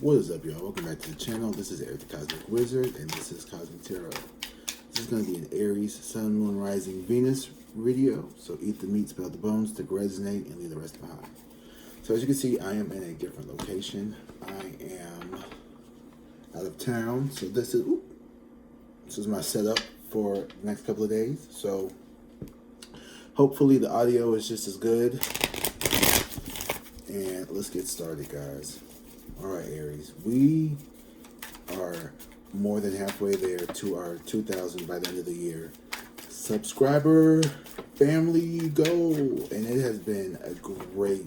What is up, y'all? Welcome back to the channel. This is Aries the Cosmic Wizard, and this is Cosmic Tarot. This is going to be an Aries, Sun, Moon, Rising, Venus video. So eat the meat, spell the bones, to resonate, and leave the rest behind. So as you can see, I am in a different location. I am out of town. So this is my setup for the next couple of days. So hopefully the audio is just as good. And let's get started, guys. Alright, Aries, we are more than halfway there to our 2,000 by the end of the year subscriber family goal, and it has been a great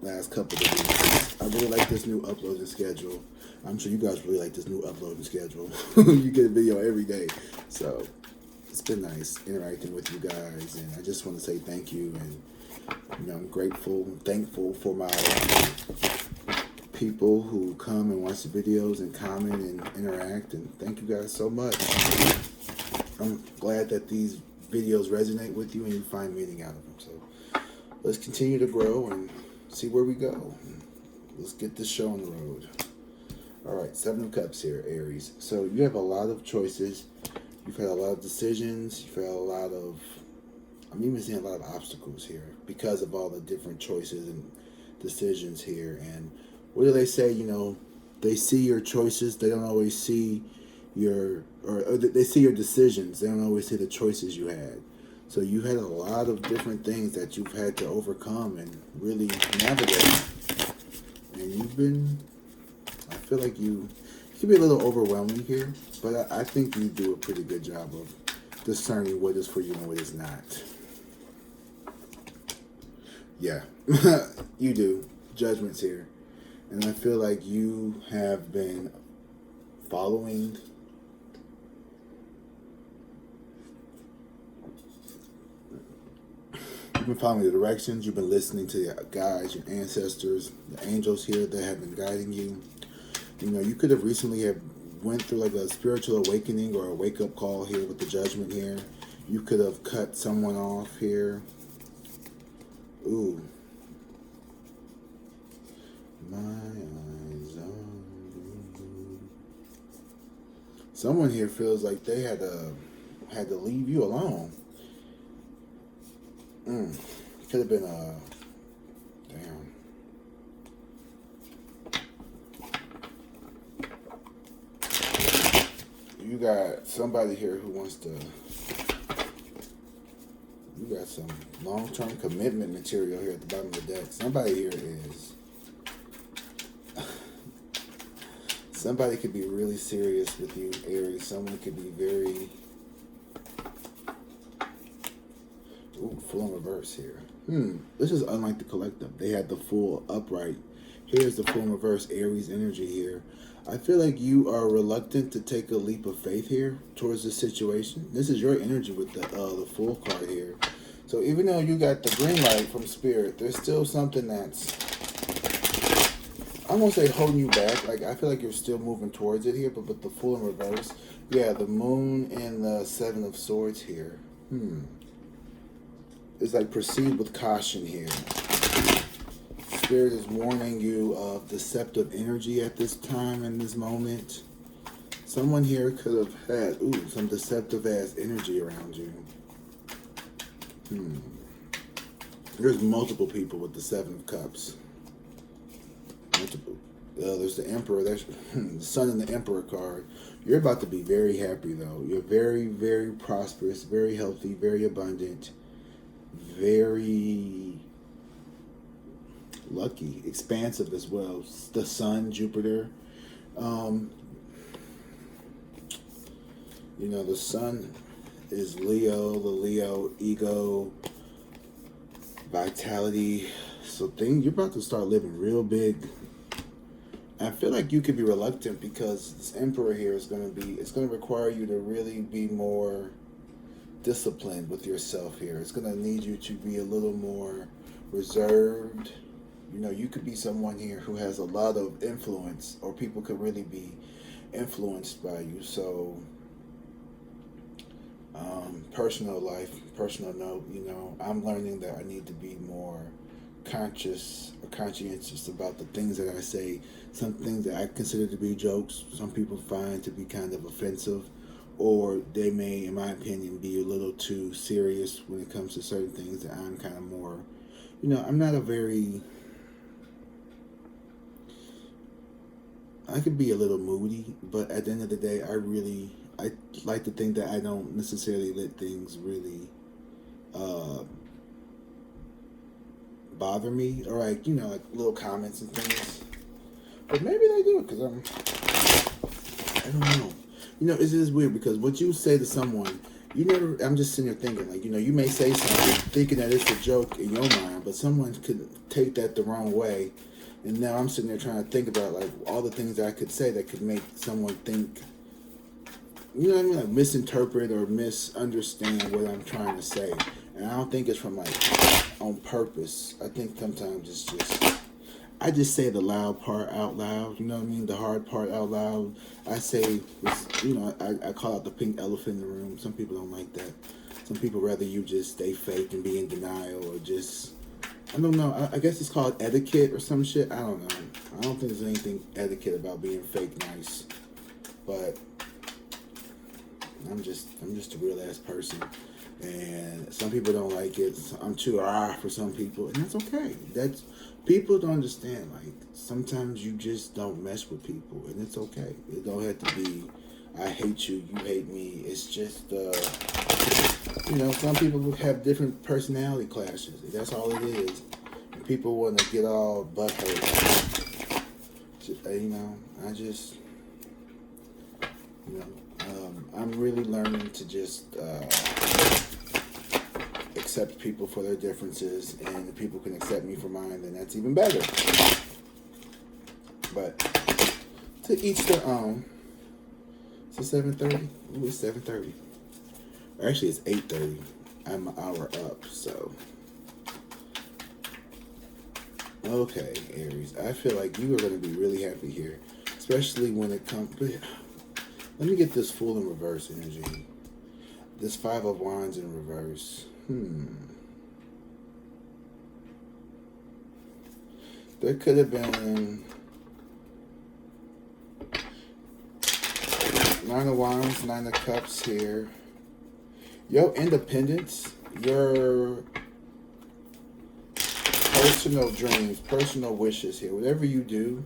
last couple of weeks. I really like this new uploading schedule. I'm sure you guys really like this new uploading schedule. You get a video every day, so it's been nice interacting with you guys, and I just want to say thank you. And I'm grateful and thankful for my people who come and watch the videos and comment and interact, and thank you guys so much. I'm glad that these videos resonate with you and you find meaning out of them. So let's continue to grow and see where we go. Let's get this show on the road. Alright, Seven of Cups here, Aries. So you have a lot of choices. You've had a lot of decisions. You've had a lot of, I'm even seeing a lot of obstacles here because of all the different choices and decisions here. And what do they say? They see your choices. They don't always see your, or they see your decisions. They don't always see the choices you had. So you had a lot of different things that you've had to overcome and really navigate. And you've been, I feel like you can be a little overwhelming here, but I think you do a pretty good job of discerning what is for you and what is not. Yeah, you do. Judgment's here. And I feel like you have been following the directions. You've been listening to your guides, your ancestors, the angels here that have been guiding you. You could have recently went through like a spiritual awakening or a wake-up call here with the Judgment here. You could have cut someone off here. Ooh. My eyes on you. Someone here feels like they had to leave you alone. Could have been a damn. You got somebody here who wants to. You got some long-term commitment material here at the bottom of the deck. Somebody here is. Somebody could be really serious with you, Aries. Someone could be very. Ooh, full in reverse here. This is unlike the collective. They had the full upright. Here's the full in reverse Aries energy here. I feel like you are reluctant to take a leap of faith here towards this situation. This is your energy with the full card here. So even though you got the green light from Spirit, there's still something that's, I won't say holding you back. Like, I feel like you're still moving towards it here, but with the full in reverse. Yeah, the Moon and the Seven of Swords here. It's like proceed with caution here. Spirit is warning you of deceptive energy at this time, in this moment. Someone here could have had, some deceptive ass energy around you. There's multiple people with the Seven of Cups. Multiple. There's the Emperor. There's the Sun and the Emperor card. You're about to be very happy, though. You're very, very prosperous, very healthy, very abundant, very lucky, expansive as well. The Sun, Jupiter. The Sun is Leo, the Leo ego, vitality. So you're about to start living real big. I feel like you could be reluctant because this Emperor here is going to require you to really be more disciplined with yourself here. It's going to need you to be a little more reserved. You could be someone here who has a lot of influence, or people could really be influenced by you. So personal life, personal note, I'm learning that I need to be more conscientious about the things that I say. Some things that I consider to be jokes, some people find to be kind of offensive, or they may, in my opinion, be a little too serious when it comes to certain things that I'm kind of more, I'm not a very, I could be a little moody, but at the end of the day, I like to think that I don't necessarily let things really bother me, or like little comments and things. But maybe they do it because I don't know. It's just weird because what you say to someone, I'm just sitting there thinking, like, you may say something thinking that it's a joke in your mind, but someone could take that the wrong way. And now I'm sitting there trying to think about, like, all the things that I could say that could make someone think, like misinterpret or misunderstand what I'm trying to say. And I don't think it's from, like, on purpose. I think sometimes it's just, I just say the loud part out loud, the hard part out loud. I say, I call it the pink elephant in the room. Some people don't like that. Some people rather you just stay fake and be in denial, or just, I don't know. I guess it's called etiquette or some shit. I don't know. I don't think there's anything etiquette about being fake nice. But I'm just a real ass person. And some people don't like it. I'm too for some people, and that's okay. People don't understand. Like, sometimes you just don't mess with people, and it's okay. It don't have to be, I hate you, you hate me. It's just, some people have different personality clashes. That's all it is. And people want to get all butthurt. I'm really learning to just accept people for their differences, and if people can accept me for mine, then that's even better. But to each their own. It's 7:30. Ooh, it's 7:30. Actually, it's 8:30. I'm an hour up, so. Okay, Aries. I feel like you are going to be really happy here, especially when it comes. Let me get this Fool in reverse energy. This Five of Wands in reverse. There could have been Nine of Wands, Nine of Cups here. Your independence, your personal dreams, personal wishes here. Whatever you do,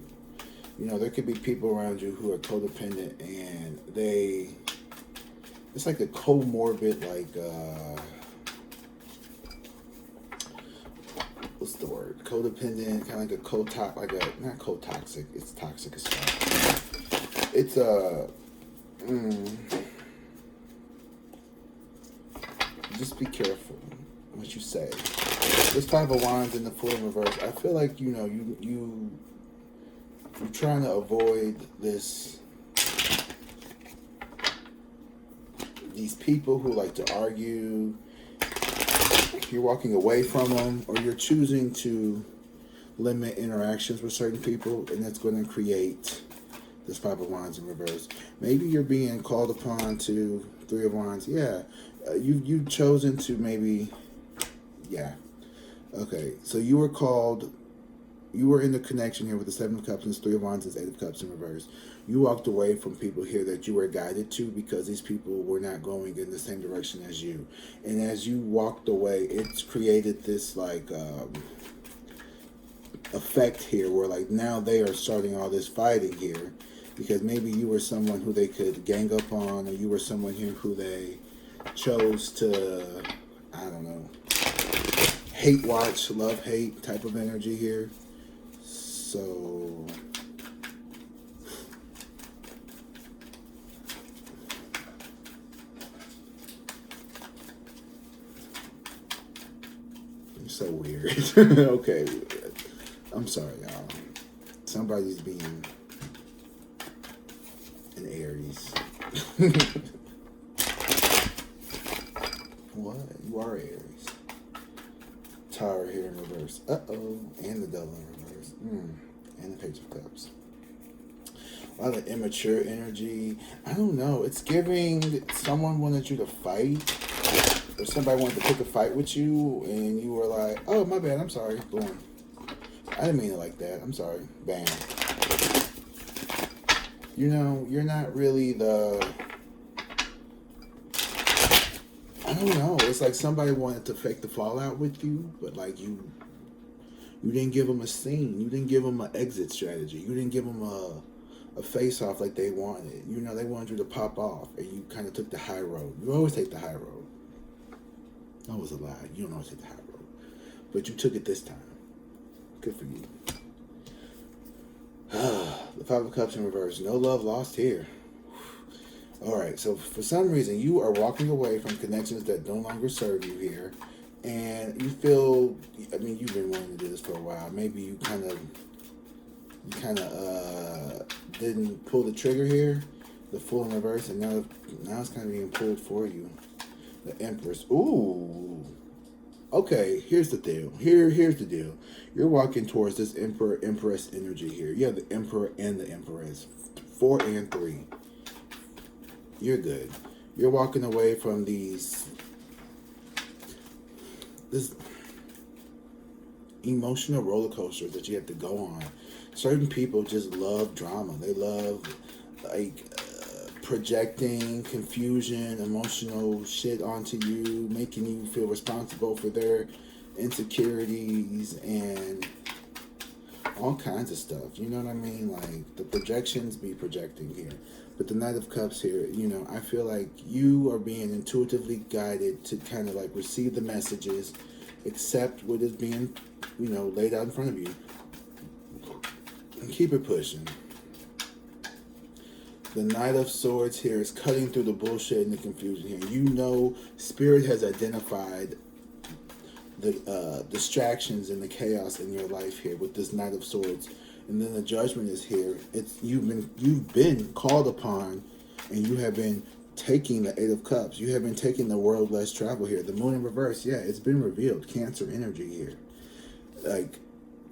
there could be people around you who are codependent, and it's like a comorbid, like, what's the word? Codependent, kind of like not co-toxic, it's toxic as fuck. It's just be careful what you say. This Five of Wands in the Fool in reverse, I feel like, you're trying to avoid these people who like to argue. You're walking away from them, or you're choosing to limit interactions with certain people, and that's going to create this Five of Wands in reverse. Maybe you're being called upon to Three of Wands. Yeah, you've chosen to maybe. Yeah. Okay, so you were in the connection here with the Seven of Cups and Three of Wands and Eight of Cups in reverse. You walked away from people here that you were guided to because these people were not going in the same direction as you. And as you walked away, it's created this, like, effect here where, like, now they are starting all this fighting here because maybe you were someone who they could gang up on, or you were someone here who they chose to, I don't know, hate watch, love hate type of energy here. So you're so weird. Okay, I'm sorry, y'all. Somebody's being an Aries. What? You are Aries. Tower here in reverse. Uh-oh. And the Devil in reverse. And the Page of Cups. A lot of immature energy. I don't know. It's giving someone wanted you to fight. or somebody wanted to pick a fight with you, and you were like, "Oh, my bad, I'm sorry." Boom. I didn't mean it like that. I'm sorry. Bam. You know, you're not really the... I don't know. It's like somebody wanted to fake the fallout with you, but like you didn't give them a scene. You didn't give them an exit strategy. You didn't give them a face off like they wanted. You know, they wanted you to pop off, and you kind of took the high road. You always take the high road. That was a lie. You don't always take the high road, but you took it this time. Good for you. The Five of Cups in reverse. No love lost here. Alright, so for some reason you are walking away from connections that no longer serve you here. And you feel, I mean, you've been wanting to do this for a while. Maybe you kind of didn't pull the trigger here. The Fool in reverse, and now it's kind of being pulled for you. The Empress. Ooh. Okay, here's the deal. Here's the deal. You're walking towards this Emperor, Empress energy here. You have the Emperor and the Empress. 4 and 3. You're good. You're walking away from this emotional roller coasters that you have to go on. Certain people just love drama. They love like projecting confusion, emotional shit onto you, making you feel responsible for their insecurities and all kinds of stuff. You know what I mean? Like the projections be projecting here. But the Knight of Cups here, you know, I feel like you are being intuitively guided to kind of like receive the messages, accept what is being, you know, laid out in front of you, and keep it pushing. The Knight of Swords here is cutting through the bullshit and the confusion here. You know, Spirit has identified the distractions and the chaos in your life here with this Knight of Swords. And then the Judgment is here. It's you've been called upon, and you have been taking the Eight of Cups. You have been taking the world less travel here. The Moon in reverse, yeah, it's been revealed. Cancer energy here. Like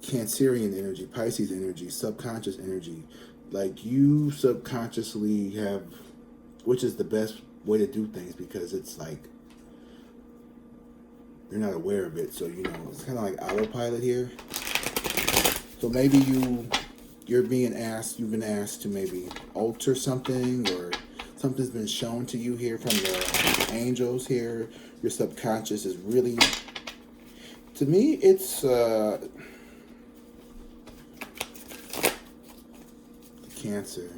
Cancerian energy, Pisces energy, subconscious energy. Like you subconsciously have, which is the best way to do things because it's like you're not aware of it. So, you know, it's kind of like autopilot here. So maybe you've been asked to maybe alter something, or something's been shown to you here from the angels here. Your subconscious is really, to me, it's the Cancer,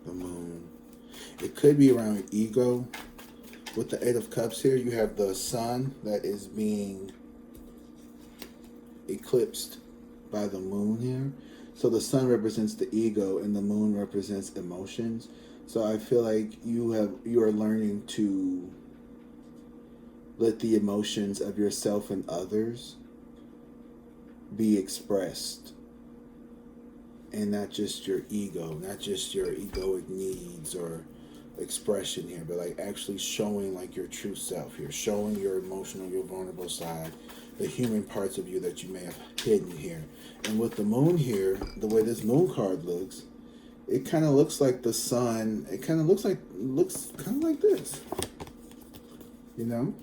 the Moon. It could be around your ego. With the Eight of Cups here, you have the Sun that is being eclipsed by the Moon here. So the Sun represents the ego and the Moon represents emotions. So I feel like you are learning to let the emotions of yourself and others be expressed, and not just your ego, not just your egoic needs or expression here, but like actually showing like your true self here, showing your emotional, your vulnerable side, the human parts of you that you may have hidden here. And with the Moon here, the way this Moon card looks, it kind of looks like the Sun. It kind of looks kind of like this, you know?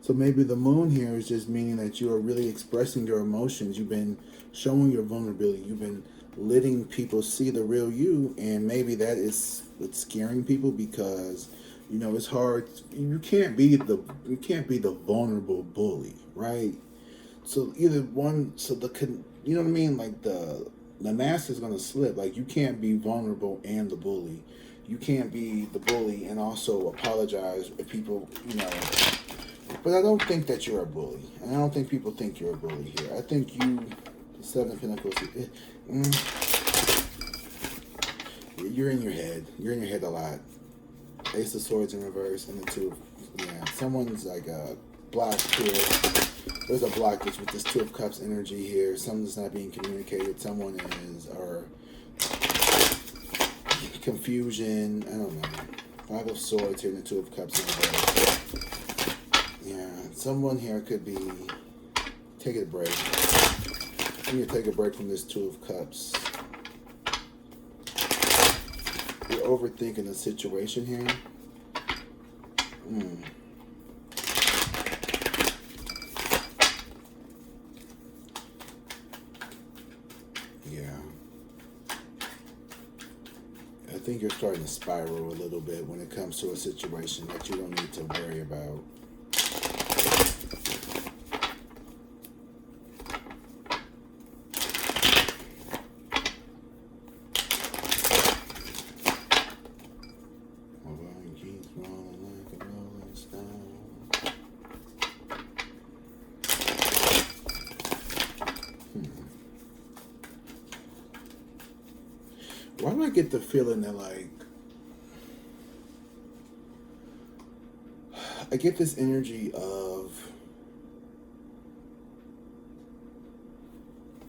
So maybe the Moon here is just meaning that you are really expressing your emotions. You've been showing your vulnerability. You've been letting people see the real you, and maybe that is what's scaring people because, you know, it's hard. You can't be the vulnerable bully, right? So either one. So you know what I mean? Like the mask is gonna slip. Like you can't be vulnerable and the bully. You can't be the bully and also apologize if people, you know. But I don't think that you're a bully, and I don't think people think you're a bully here. I think you, the Seven of Pentacles, you're in your head. You're in your head a lot. Ace of Swords in reverse, and the Two. Yeah, someone's like a block here. There's a blockage with this Two of Cups energy here. Something's not being communicated. Someone is, or confusion. I don't know. Five of Swords here, and the Two of Cups in reverse. Yeah, someone here could be taking a break. You need to take a break from this Two of Cups. You're overthinking the situation here. Yeah. I think you're starting to spiral a little bit when it comes to a situation that you don't need to worry about. Why do I get the feeling that, like, I get this energy of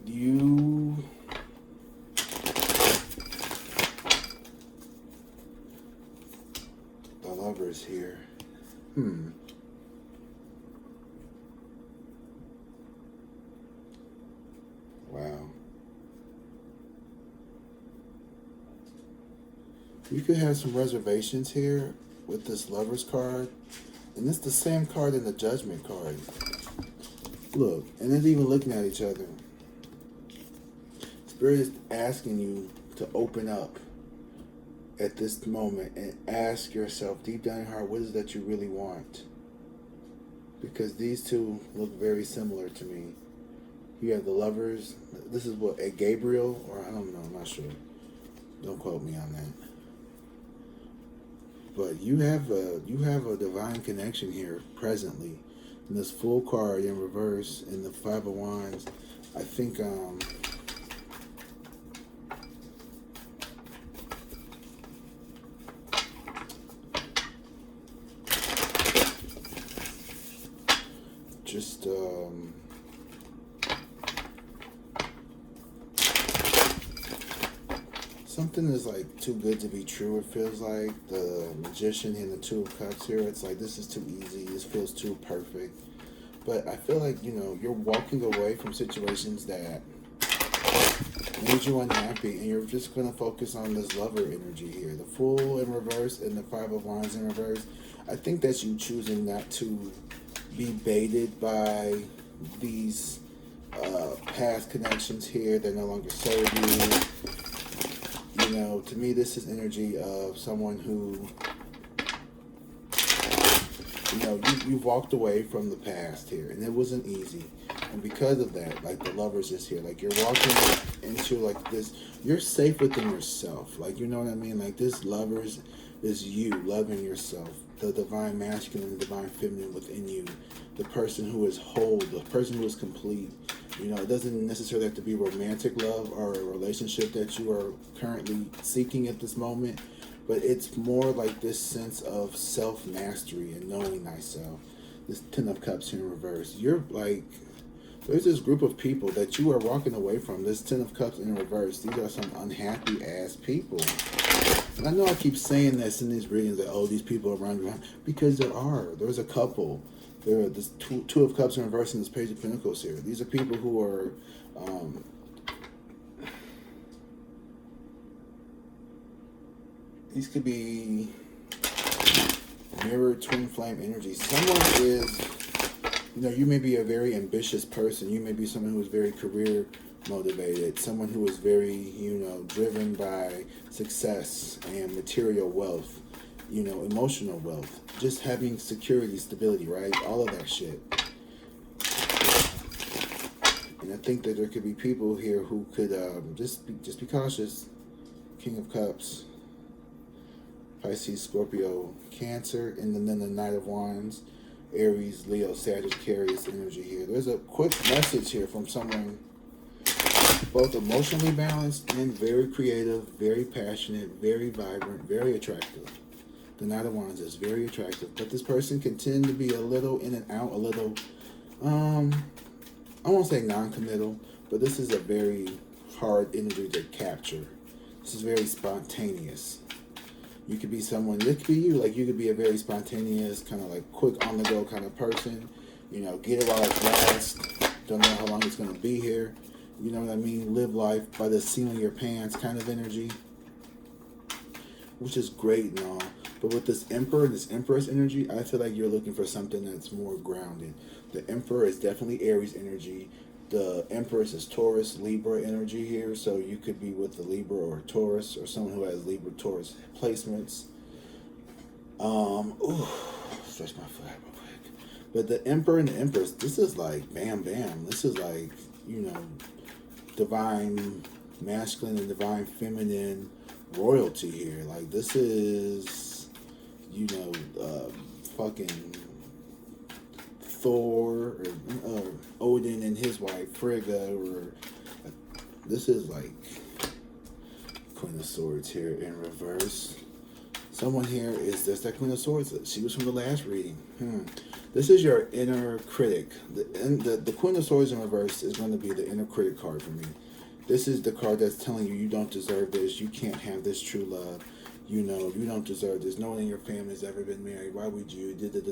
you the Lovers here. Wow. You could have some reservations here with this Lovers card. And it's the same card in the Judgment card. Look, and they're even looking at each other. Spirit is asking you to open up at this moment and ask yourself deep down in your heart, what is it that you really want? Because these two look very similar to me. You have the Lovers. This is what, a Gabriel, or I don't know, I'm not sure. Don't quote me on that. But you have a divine connection here presently. And this Fool card in reverse and the Five of Wands, I think just something is like too good to be true. It feels like the Magician and the Two of Cups here. It's like, this is too easy. This feels too perfect. But I feel like, you know, you're walking away from situations that made you unhappy, and you're just going to focus on this Lover energy here. The Fool in reverse and the Five of Wands in reverse. I think that's you choosing not to be baited by these past connections here that no longer serve you. You know, to me, this is energy of someone who, you know, you've walked away from the past here, and it wasn't easy. And because of that, like the Lovers is here, like you're walking into like this, you're safe within yourself. Like, you know what I mean? Like this Lovers is you loving yourself, the divine masculine and divine feminine within you, the person who is whole, the person who is complete. You know, it doesn't necessarily have to be romantic love or a relationship that you are currently seeking at this moment, but it's more like this sense of self-mastery and knowing thyself. This Ten of Cups in reverse. You're like, there's this group of people that you are walking away from. This Ten of Cups in reverse. These are some unhappy ass people. And I know I keep saying this in these readings that, oh, these people are around you, because there are. There's a couple. There are this two of Cups in reverse and this Page of Pentacles here. These are people who are these could be mirror twin flame energy. Someone is, you know, you may be a very ambitious person. You may be someone who is very career motivated. Someone who is very, you know, driven by success and material wealth. You know, emotional wealth, just having security, stability, right? All of that shit. And I think that there could be people here who could just be cautious. King of Cups, Pisces, Scorpio, Cancer, and then the Knight of Wands, Aries, Leo, Sagittarius energy here. There's a quick message here from someone both emotionally balanced and very creative, very passionate, very vibrant, very attractive. The Knight of Wands is very attractive, but this person can tend to be a little in and out, a little, I won't say non-committal, but this is a very hard energy to capture. This is very spontaneous. You could be someone, this could be you, like you could be a very spontaneous, kind of like quick on the go kind of person. You know, get it while it lasts. Don't know how long it's going to be here. You know what I mean? Live life by the seat of your pants kind of energy, which is great and all. But with this Emperor and this Empress energy, I feel like you're looking for something that's more grounded. The Emperor is definitely Aries energy. The Empress is Taurus, Libra energy here. So you could be with the Libra or Taurus, or someone who has Libra, Taurus placements. Ooh, stretch my foot out real quick. But the Emperor and the Empress, this is like bam bam. This is like, you know, divine masculine and divine feminine royalty here. Like, this is, you know, fucking Thor or Odin and his wife Frigga, or this is like Queen of Swords here in reverse. Someone here is just that Queen of Swords. She was from the last reading. This is your inner critic. The Queen of Swords in reverse is going to be the inner critic card for me. This is the card that's telling you you don't deserve this. You can't have this true love. You know, you don't deserve this. No one in your family has ever been married. Why would you? This, and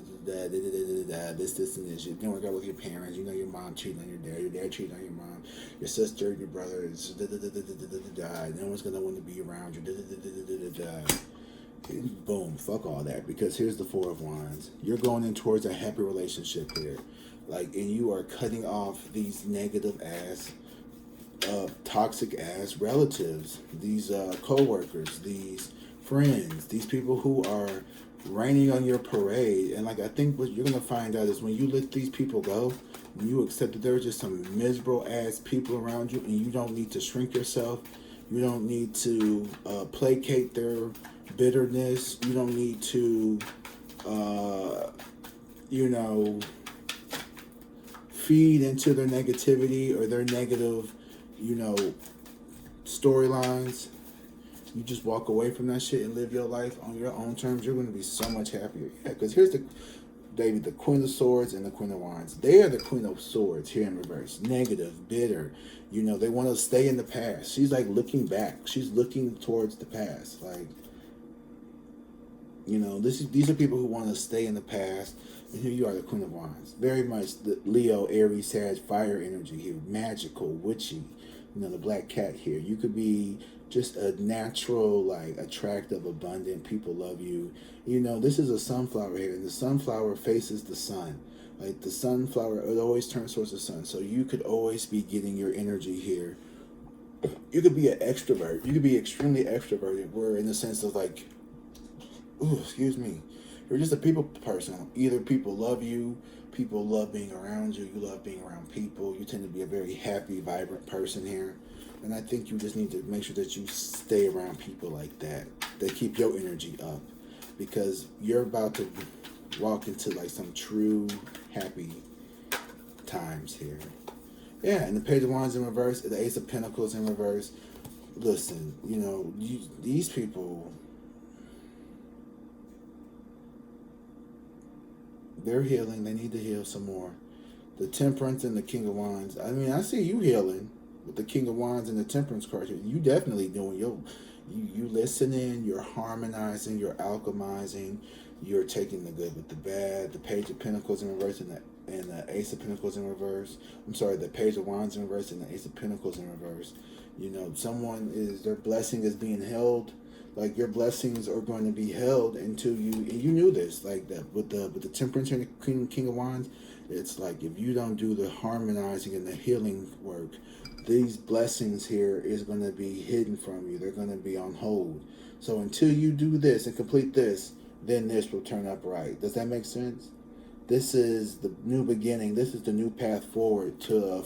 this. You don't work out with your parents. You know your mom cheating on your dad cheating on your mom. Your sister, your brother is no one's going to want to be around you. Boom, fuck all that. Because here's the Four of Wands. You're going in towards a happy relationship here. Like, and you are cutting off these negative ass, toxic ass relatives, these co-workers, these friends, these people who are raining on your parade. And like, I think what you're gonna find out is when you let these people go, when you accept that there are just some miserable ass people around you, and you don't need to shrink yourself, you don't need to placate their bitterness, you don't need to you know, feed into their negativity or their negative, you know, storylines. You just walk away from that shit and live your life on your own terms. You're going to be so much happier. Yeah, because here's the Queen of Swords and the Queen of Wands. They are the Queen of Swords here in reverse. Negative, bitter. You know, they want to stay in the past. She's like looking back. She's looking towards the past. Like, you know, these are people who want to stay in the past. And here you are, the Queen of Wands. Very much the Leo, Aries, Sag, fire energy here. Magical, witchy. You know, the black cat here. You could be just a natural, like, attractive, abundant. People love you. You know, this is a sunflower here. And the sunflower faces the sun. Like, the sunflower, it always turns towards the sun. So you could always be getting your energy here. You could be an extrovert. You could be extremely extroverted. Where in the sense of, like, ooh, excuse me, you're just a people person. Either people love you, people love being around you, you love being around people. You tend to be a very happy, vibrant person here. And I think you just need to make sure that you stay around people like that keep your energy up. Because you're about to walk into like some true happy times here. Yeah, and the Page of Wands in reverse, the Ace of Pentacles in reverse. Listen, you know, these people, they're healing. They need to heal some more. The Temperance and the King of Wands. I mean, I see you healing with the King of Wands and the Temperance card here. You definitely doing you listening, you're harmonizing, you're alchemizing, you're taking the good with the bad. The Page of Pentacles in reverse and the Ace of Pentacles in reverse. I'm sorry, the Page of Wands in reverse and the Ace of Pentacles in reverse. You know, their blessing is being held. Like, your blessings are going to be held until you, and you knew this, like that with the Temperance and the King of Wands. It's like, if you don't do the harmonizing and the healing work, these blessings here is going to be hidden from you. They're going to be on hold. So until you do this and complete this, then this will turn up right. Does that make sense? This is the new beginning. This is the new path forward to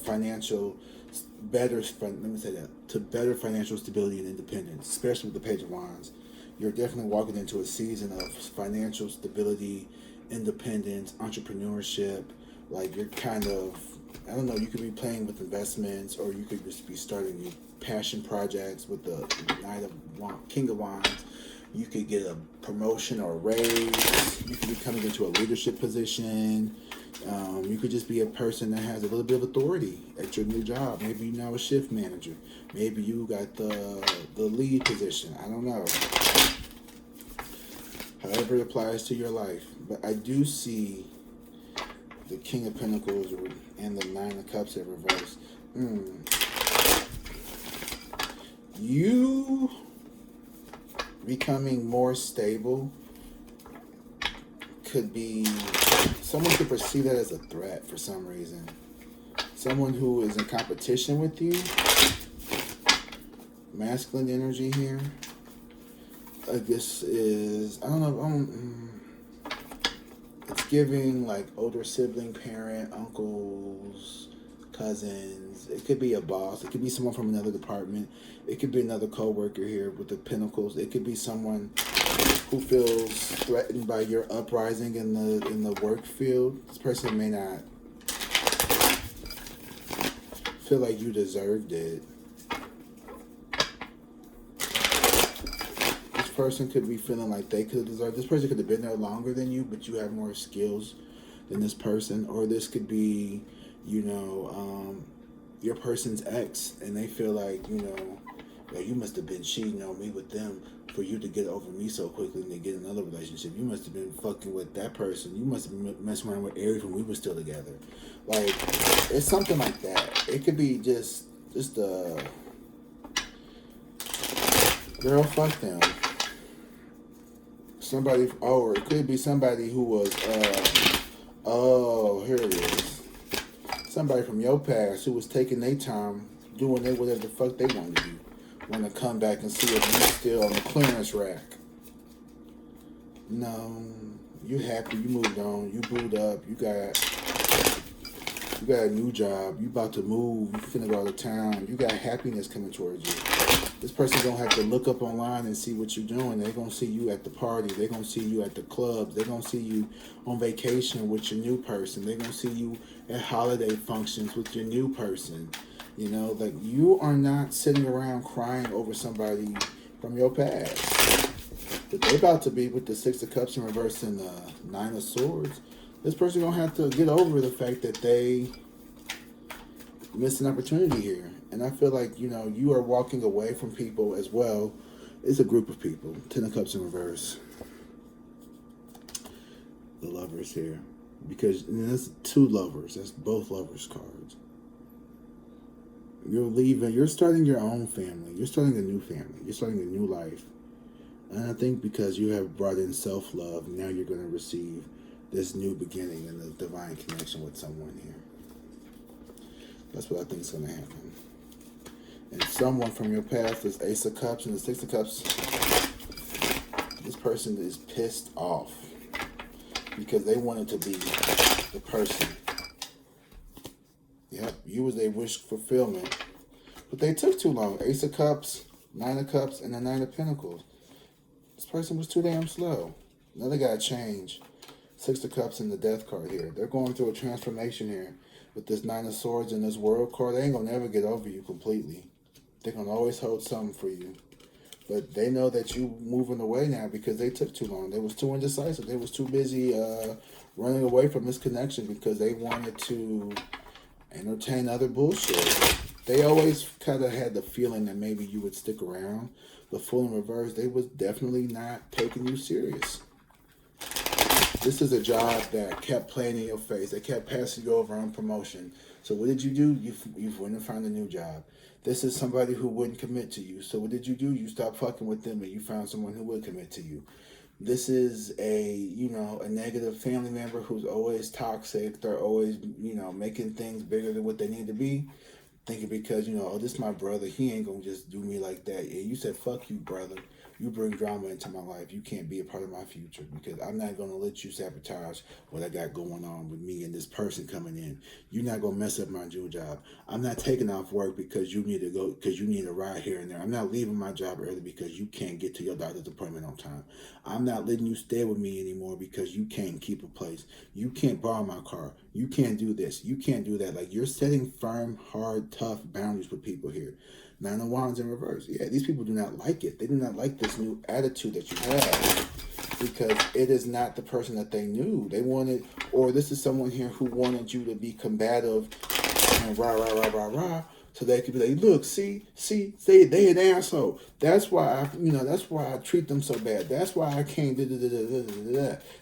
better financial stability and independence, especially with the Page of Wands. You're definitely walking into a season of financial stability, independence, entrepreneurship. Like, you're kind of, I don't know, you could be playing with investments, or you could just be starting new passion projects with the King of Wands. You could get a promotion or a raise. You could be coming into a leadership position. You could just be a person that has a little bit of authority at your new job. Maybe you're now a shift manager. Maybe you got the lead position. I don't know. However it applies to your life. But I do see the King of Pentacles and the Nine of Cups in reverse. You becoming more stable could be, someone could perceive that as a threat for some reason. Someone who is in competition with you. Masculine energy here. This is, I don't know, it's giving like older sibling, parent, uncles, cousins. It could be a boss. It could be someone from another department. It could be another co-worker here with the pentacles. It could be someone who feels threatened by your uprising in the work field. This person may not feel like you deserved it. This person could be feeling like they could have deserved. This person could have been there longer than you, but you have more skills than this person. Or this could be, you know, your person's ex, and they feel like, you know, well, you must have been cheating on me with them for you to get over me so quickly and to get another relationship. You must have been fucking with that person. You must have been messing around with Aries when we were still together. Like, it's something like that. It could be just girl, fuck them. Somebody, or it could be somebody who was, here it is. Somebody from your past who was taking their time doing whatever the fuck they wanted to do. Want to come back and see if you're still on the clearance rack. No, you happy, you moved on, you booed up, you got a new job, you about to move, you finna go out of town, you got happiness coming towards you. This person gonna have to look up online and see what you're doing. They're gonna see you at the party, they're gonna see you at the clubs, they're gonna see you on vacation with your new person, they're gonna see you at holiday functions with your new person. You know, like, you are not sitting around crying over somebody from your past. But they about to be with the Six of Cups in reverse and the Nine of Swords. This person gonna have to get over the fact that they missed an opportunity here. And I feel like, you know, you are walking away from people as well. It's a group of people. Ten of Cups in reverse. The Lovers here. Because that's two lovers. That's both lovers cards. You're leaving. You're starting your own family. You're starting a new family. You're starting a new life. And I think because you have brought in self-love, now you're going to receive this new beginning and the divine connection with someone here. That's what I think is going to happen. And someone from your past, this Ace of Cups and the Six of Cups, this person is pissed off because they wanted to be the person. Yep, you was their wish fulfillment. But they took too long. Ace of Cups, Nine of Cups, and the Nine of Pentacles. This person was too damn slow. Now they got to change. Six of Cups and the Death card here. They're going through a transformation here. With this Nine of Swords and this World card, they ain't going to never get over you completely. They're going to always hold something for you. But they know that you moving away now because they took too long. They was too indecisive. They was too busy running away from this connection because they wanted to entertain other bullshit. They always kind of had the feeling that maybe you would stick around. The Fool in reverse, they was definitely not taking you serious. This is a job that kept playing in your face. They kept passing you over on promotion. So what did you do? You went and found a new job. This is somebody who wouldn't commit to you. So what did you do? You stopped fucking with them and you found someone who would commit to you. This is a negative family member who's always toxic. They're always, making things bigger than what they need to be. Thinking because, oh, this is my brother. He ain't going to just do me like that. Yeah, you said, fuck you, brother. You bring drama into my life. You can't be a part of my future because I'm not going to let you sabotage what I got going on with me and this person coming in. You're not going to mess up my new job. I'm not taking off work because you need to go, because you need a ride here and there. I'm not leaving my job early because you can't get to your doctor's appointment on time. I'm not letting you stay with me anymore because you can't keep a place. You can't borrow my car. You can't do this. You can't do that. Like, you're setting firm, hard, tough boundaries with people here. Nine of Wands in reverse. Yeah, these people do not like it. They do not like this new attitude that you have because it is not the person that they knew. They wanted, or this is someone here who wanted you to be combative and rah, rah, rah, rah, rah, so they could be like, look, see, they an asshole. That's why that's why I treat them so bad. That's why I can't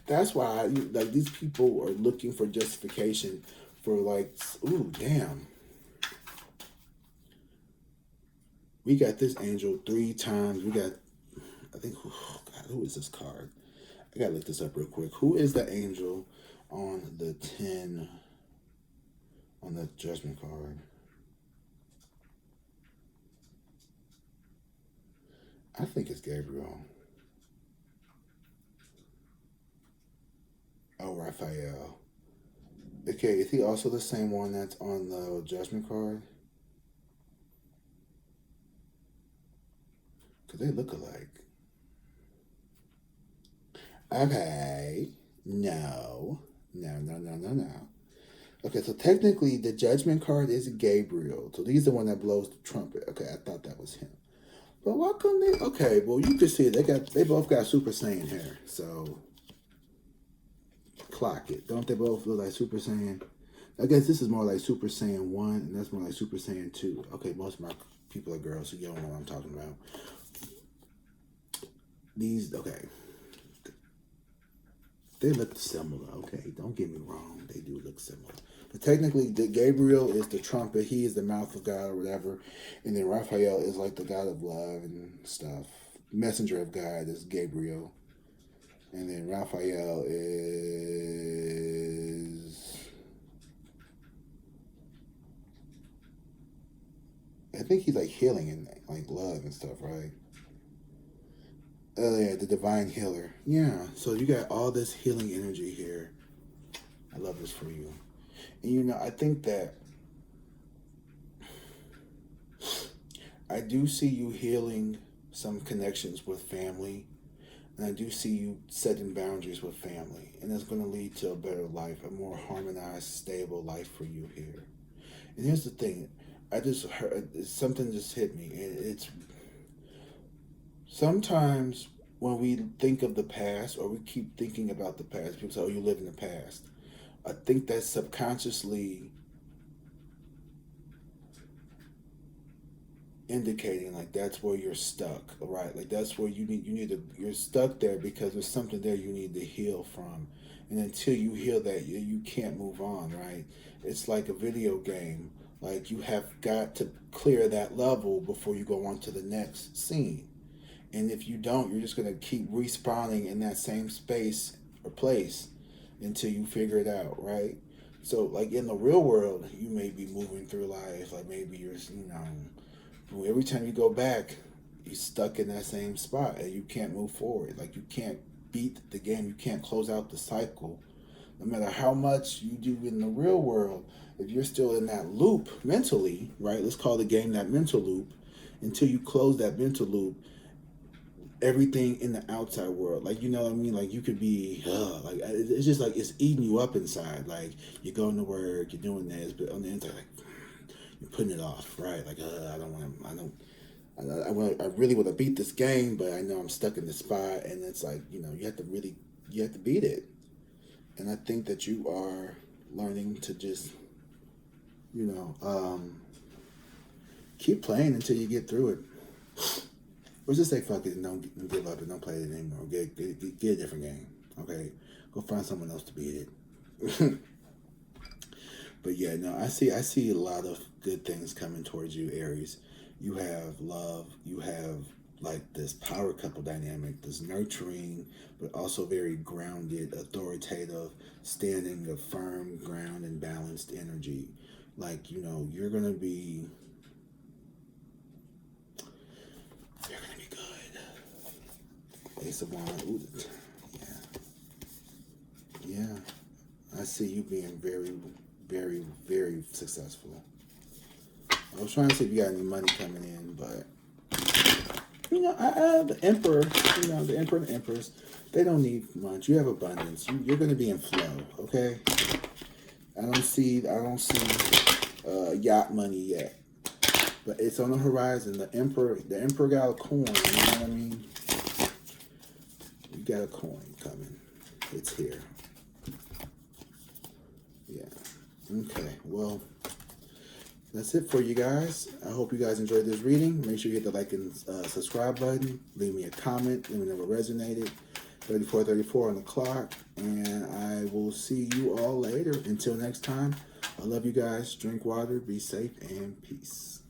That's why these people are looking for justification for ooh, damn. We got this angel 3 times. We got, I think, oh God, who is this card? I gotta look this up real quick. Who is the angel on the 10 on the Judgment card. I think it's Gabriel. Oh, Raphael. Okay, is he also the same one that's on the Judgment card? Because they look alike. Okay. No. Okay, so technically the Judgment card is Gabriel. So he's the one that blows the trumpet. Okay, I thought that was him. But why come they? Okay, well you can see they both got Super Saiyan hair. So clock it. Don't they both look like Super Saiyan? I guess this is more like Super Saiyan 1, and that's more like Super Saiyan 2. Okay, most of my people are girls, so you don't know what I'm talking about. These, okay. They look similar, okay? Don't get me wrong. They do look similar. But technically, Gabriel is the trumpet. He is the mouth of God or whatever. And then Raphael is like the God of love and stuff. Messenger of God is Gabriel. And then Raphael is... I think he's like healing and like love and stuff, right? Oh yeah, the divine healer. Yeah, so you got all this healing energy here. I love this for you. And you know, I think that I do see you healing some connections with family. And I do see you setting boundaries with family. And that's going to lead to a better life, a more harmonized, stable life for you here. And here's the thing. I just heard, something just hit me. And it's sometimes when we think of the past or we keep thinking about the past, people say, oh, you live in the past. I think that subconsciously indicating like that's where you're stuck, right? Like that's where you're stuck there because there's something there you need to heal from. And until you heal that, you can't move on, right? It's like a video game. Like you have got to clear that level before you go on to the next scene. And if you don't, you're just going to keep respawning in that same space or place until you figure it out, right? So, like in the real world, you may be moving through life. Like maybe you're, every time you go back, you're stuck in that same spot and you can't move forward. Like you can't beat the game. You can't close out the cycle. No matter how much you do in the real world, if you're still in that loop mentally, right? Let's call the game that mental loop. Until you close that mental loop, everything in the outside world, like, you know what I mean, like you could be like it's just like it's eating you up inside. Like you're going to work, you're doing this, but on the inside, like you're putting it off, right? Like I really want to beat this game, but I know I'm stuck in this spot. And it's like, you have to beat it. And I think that you are learning to just keep playing until you get through it. Or just say fuck it and don't give up and don't play it anymore. Get a different game. Okay, go find someone else to beat it. But yeah, no, I see a lot of good things coming towards you, Aries. You have love. You have like this power couple dynamic, this nurturing, but also very grounded, authoritative, standing a firm ground and balanced energy. Like, you're gonna be good. Ace of Wands. Ooh, yeah. I see you being very, very, very successful. I was trying to see if you got any money coming in, but the Emperor, the Emperor and the Empress, they don't need much. You have abundance. You're going to be in flow, okay? I don't see yacht money yet, but it's on the horizon. The Emperor got a coin. You know what I mean? You got a coin coming. It's here. Yeah. Okay. Well, that's it for you guys. I hope you guys enjoyed this reading. Make sure you hit the like and subscribe button. Leave me a comment. Let me know what resonated. 34:34 on the clock. And I will see you all later. Until next time, I love you guys. Drink water. Be safe and peace.